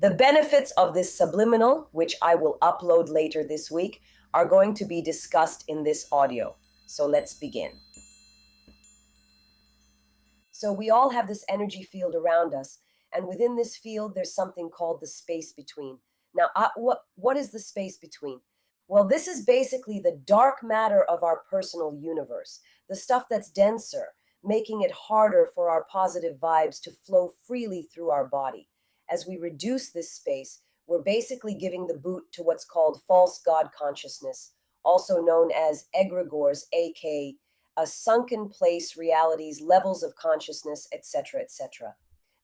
The benefits of this subliminal, which I will upload later this week, are going to be discussed in this audio. So let's begin. So we all have this energy field around us, and within this field, there's something called the space between. Now, what is the space between? Well, this is basically the dark matter of our personal universe, the stuff that's denser, making it harder for our positive vibes to flow freely through our body. As we reduce this space, we're basically giving the boot to what's called false God consciousness, also known as egregores, aka a sunken place, realities, levels of consciousness, etc., etc.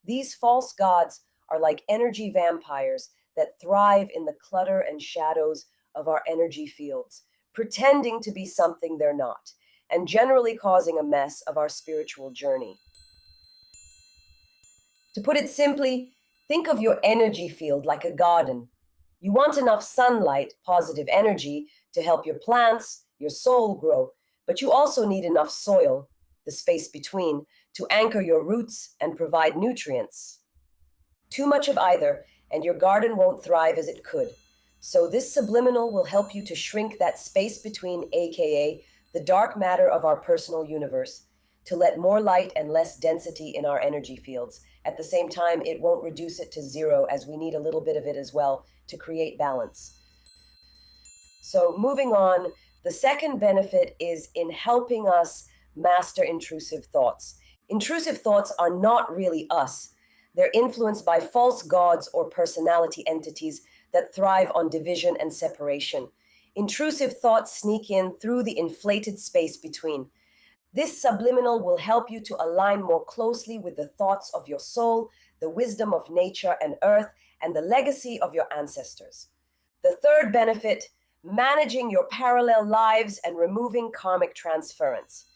These false gods are like energy vampires that thrive in the clutter and shadows of our energy fields, pretending to be something they're not, and generally causing a mess of our spiritual journey. To put it simply, think of your energy field like a garden. You want enough sunlight, positive energy, to help your plants, your soul grow, but you also need enough soil, the space between, to anchor your roots and provide nutrients. Too much of either, and your garden won't thrive as it could. So this subliminal will help you to shrink that space between, aka the dark matter of our personal universe, to let more light and less density in our energy fields. At the same time, it won't reduce it to zero, as we need a little bit of it as well to create balance. So moving on, the second benefit is in helping us master intrusive thoughts. Intrusive thoughts are not really us. They're influenced by false gods or personality entities that thrive on division and separation. Intrusive thoughts sneak in through the inflated space between. This subliminal will help you to align more closely with the thoughts of your soul, the wisdom of nature and earth, and the legacy of your ancestors. The third benefit, managing your parallel lives and removing karmic transference.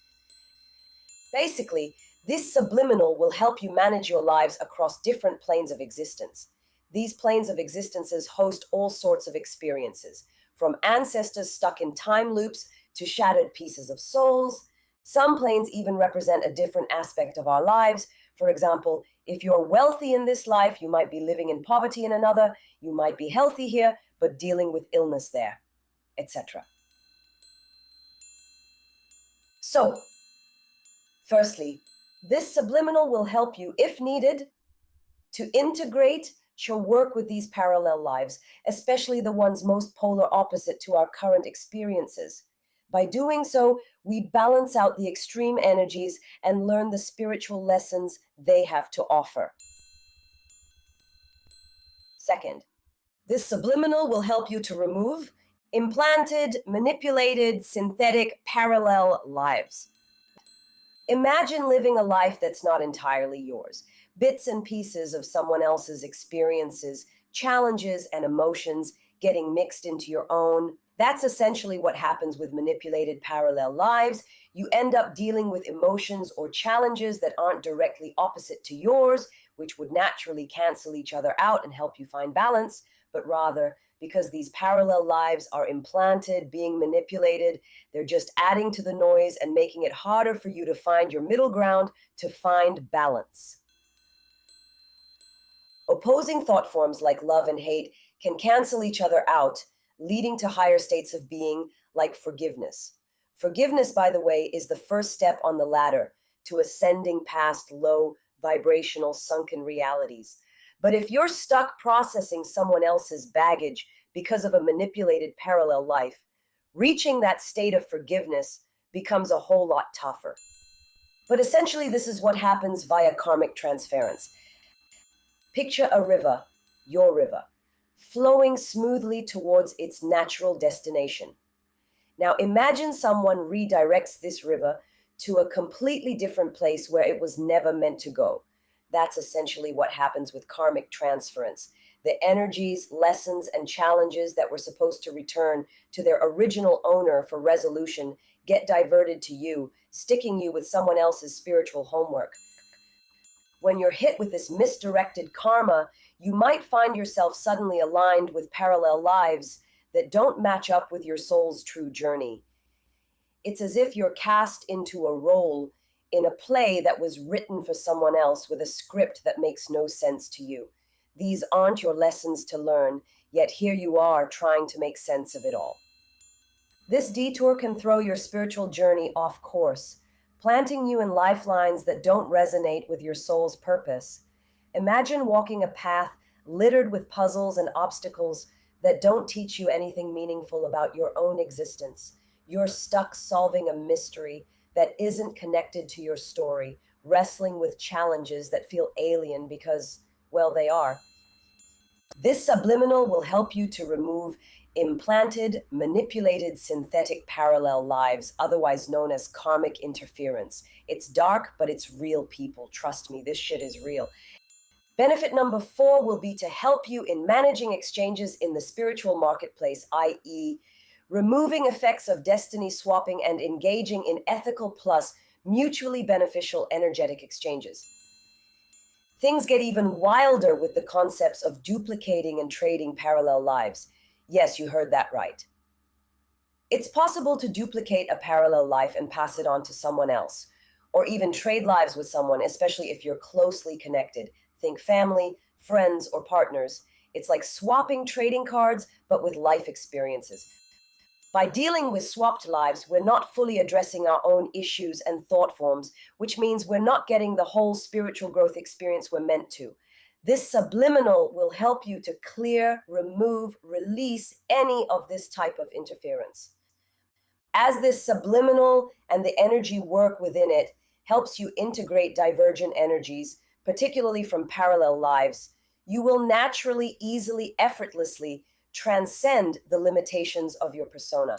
Basically, this subliminal will help you manage your lives across different planes of existence. These planes of existences host all sorts of experiences, from ancestors stuck in time loops to shattered pieces of souls. Some planes even represent a different aspect of our lives. For example, if you're wealthy in this life, you might be living in poverty in another. You might be healthy here, but dealing with illness there, etc. So, firstly, this subliminal will help you, if needed, to integrate your work with these parallel lives, especially the ones most polar opposite to our current experiences. By doing so, we balance out the extreme energies and learn the spiritual lessons they have to offer. Second, this subliminal will help you to remove implanted, manipulated, synthetic, parallel lives. Imagine living a life that's not entirely yours. Bits and pieces of someone else's experiences, challenges, and emotions getting mixed into your own. That's essentially what happens with manipulated parallel lives. You end up dealing with emotions or challenges that aren't directly opposite to yours, which would naturally cancel each other out and help you find balance, but rather, because these parallel lives are implanted, being manipulated, they're just adding to the noise and making it harder for you to find your middle ground, to find balance. Opposing thought forms like love and hate can cancel each other out, leading to higher states of being like forgiveness. Forgiveness, by the way, is the first step on the ladder to ascending past low vibrational sunken realities. But if you're stuck processing someone else's baggage because of a manipulated parallel life, reaching that state of forgiveness becomes a whole lot tougher. But essentially, this is what happens via karmic transference. Picture a river, your river, flowing smoothly towards its natural destination. Now imagine someone redirects this river to a completely different place where it was never meant to go. That's essentially what happens with karmic transference. The energies, lessons, and challenges that were supposed to return to their original owner for resolution get diverted to you, sticking you with someone else's spiritual homework. When you're hit with this misdirected karma, you might find yourself suddenly aligned with parallel lives that don't match up with your soul's true journey. It's as if you're cast into a role in a play that was written for someone else with a script that makes no sense to you. These aren't your lessons to learn, yet here you are trying to make sense of it all. This detour can throw your spiritual journey off course, planting you in lifelines that don't resonate with your soul's purpose. Imagine walking a path littered with puzzles and obstacles that don't teach you anything meaningful about your own existence. You're stuck solving a mystery that isn't connected to your story, wrestling with challenges that feel alien because, well, they are. This subliminal will help you to remove implanted, manipulated synthetic parallel lives, otherwise known as karmic interference. It's dark, but it's real, people. Trust me, this shit is real. Benefit number 4 will be to help you in managing exchanges in the spiritual marketplace, i.e., removing effects of destiny swapping and engaging in ethical plus mutually beneficial energetic exchanges. Things get even wilder with the concepts of duplicating and trading parallel lives. Yes, you heard that right. It's possible to duplicate a parallel life and pass it on to someone else, or even trade lives with someone, especially if you're closely connected. Think family, friends, or partners. It's like swapping trading cards, but with life experiences. By dealing with swapped lives, we're not fully addressing our own issues and thought forms, which means we're not getting the whole spiritual growth experience we're meant to. This subliminal will help you to clear, remove, release any of this type of interference. As this subliminal and the energy work within it helps you integrate divergent energies, particularly from parallel lives, you will naturally, easily, effortlessly transcend the limitations of your persona.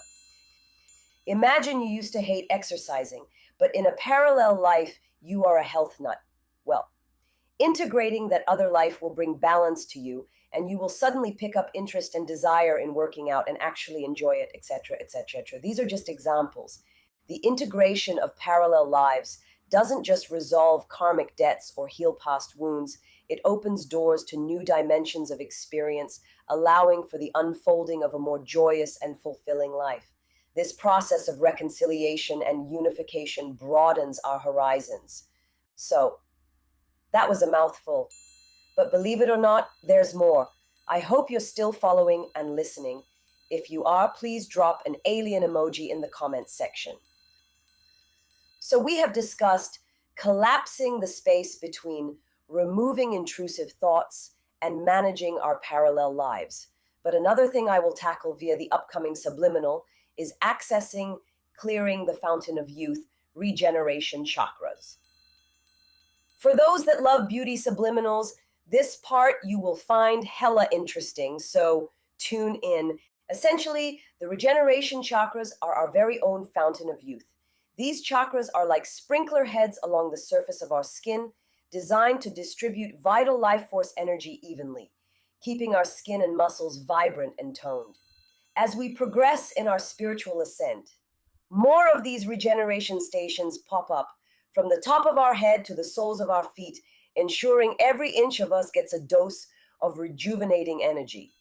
Imagine you used to hate exercising, but in a parallel life, you are a health nut. Well, integrating that other life will bring balance to you, and you will suddenly pick up interest and desire in working out and actually enjoy it, etc., etc. These are just examples. The integration of parallel lives doesn't just resolve karmic debts or heal past wounds, it opens doors to new dimensions of experience, allowing for the unfolding of a more joyous and fulfilling life. This process of reconciliation and unification broadens our horizons. So, that was a mouthful. But believe it or not, there's more. I hope you're still following and listening. If you are, please drop an alien emoji in the comments section. So we have discussed collapsing the space between removing intrusive thoughts and managing our parallel lives. But another thing I will tackle via the upcoming subliminal is accessing, clearing the fountain of youth, regeneration chakras. For those that love beauty subliminals, this part you will find hella interesting, so tune in. Essentially, the regeneration chakras are our very own fountain of youth. These chakras are like sprinkler heads along the surface of our skin, designed to distribute vital life force energy evenly, keeping our skin and muscles vibrant and toned. As we progress in our spiritual ascent, more of these regeneration stations pop up from the top of our head to the soles of our feet, ensuring every inch of us gets a dose of rejuvenating energy.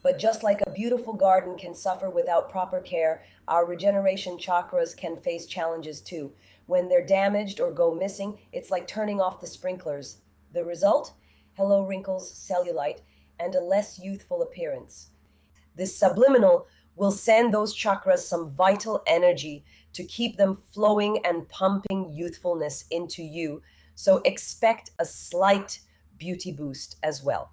But just like a beautiful garden can suffer without proper care, our regeneration chakras can face challenges too. When they're damaged or go missing, it's like turning off the sprinklers. The result? Hello wrinkles, cellulite, and a less youthful appearance. This subliminal will send those chakras some vital energy to keep them flowing and pumping youthfulness into you. So expect a slight beauty boost as well.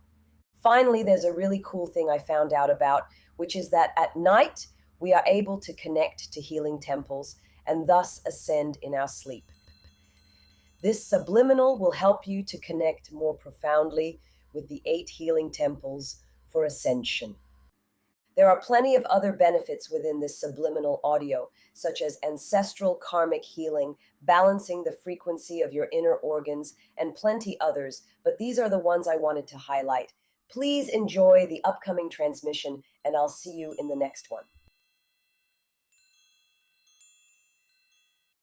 Finally, there's a really cool thing I found out about, which is that at night, we are able to connect to healing temples and thus ascend in our sleep. This subliminal will help you to connect more profoundly with the 8 healing temples for ascension. There are plenty of other benefits within this subliminal audio, such as ancestral karmic healing, balancing the frequency of your inner organs, and plenty others, but these are the ones I wanted to highlight. Please enjoy the upcoming transmission, and I'll see you in the next one.